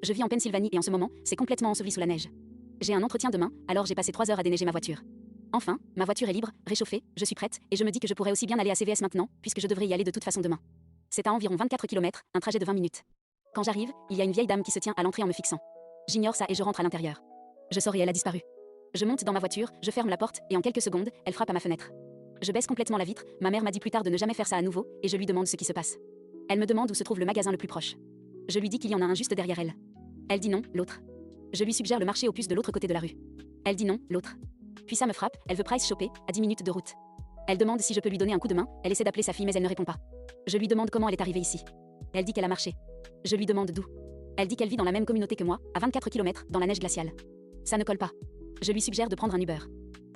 Je vis en Pennsylvanie et en ce moment, c'est complètement enseveli sous la neige. J'ai un entretien demain, alors j'ai passé 3 heures à déneiger ma voiture. Enfin, ma voiture est libre, réchauffée, je suis prête, et je me dis que je pourrais aussi bien aller à CVS maintenant, puisque je devrais y aller de toute façon demain. C'est à environ 24 km, un trajet de 20 minutes. Quand j'arrive, il y a une vieille dame qui se tient à l'entrée en me fixant. J'ignore ça et je rentre à l'intérieur. Je sors et elle a disparu. Je monte dans ma voiture, je ferme la porte, et en quelques secondes, elle frappe à ma fenêtre. Je baisse complètement la vitre, ma mère m'a dit plus tard de ne jamais faire ça à nouveau, et je lui demande ce qui se passe. Elle me demande où se trouve le magasin le plus proche. Je lui dis qu'il y en a un juste derrière elle. Elle dit non, l'autre. Je lui suggère le marché aux puces de l'autre côté de la rue. Elle dit non, l'autre. Puis ça me frappe, elle veut price shopper, à 10 minutes de route. Elle demande si je peux lui donner un coup de main, elle essaie d'appeler sa fille mais elle ne répond pas. Je lui demande comment elle est arrivée ici. Elle dit qu'elle a marché. Je lui demande d'où. Elle dit qu'elle vit dans la même communauté que moi, à 24 km, dans la neige glaciale. Ça ne colle pas. Je lui suggère de prendre un Uber.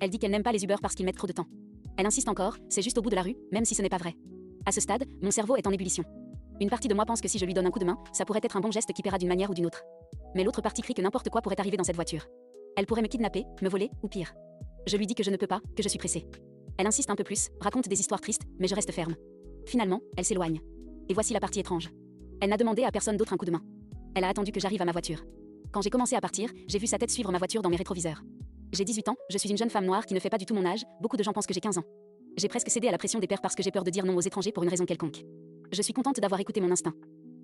Elle dit qu'elle n'aime pas les Uber parce qu'ils mettent trop de temps. Elle insiste encore, c'est juste au bout de la rue, même si ce n'est pas vrai. À ce stade, mon cerveau est en ébullition. Une partie de moi pense que si je lui donne un coup de main, ça pourrait être un bon geste qui paiera d'une manière ou d'une autre. Mais l'autre partie crie que n'importe quoi pourrait arriver dans cette voiture. Elle pourrait me kidnapper, me voler, ou pire. Je lui dis que je ne peux pas, que je suis pressée. Elle insiste un peu plus, raconte des histoires tristes, mais je reste ferme. Finalement, elle s'éloigne. Et voici la partie étrange. Elle n'a demandé à personne d'autre un coup de main. Elle a attendu que j'arrive à ma voiture. Quand j'ai commencé à partir, j'ai vu sa tête suivre ma voiture dans mes rétroviseurs. J'ai 18 ans, je suis une jeune femme noire qui ne fait pas du tout mon âge, beaucoup de gens pensent que j'ai 15 ans. J'ai presque cédé à la pression des pères parce que j'ai peur de dire non aux étrangers pour une raison quelconque. Je suis contente d'avoir écouté mon instinct.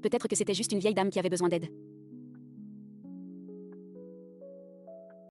Peut-être que c'était juste une vieille dame qui avait besoin d'aide.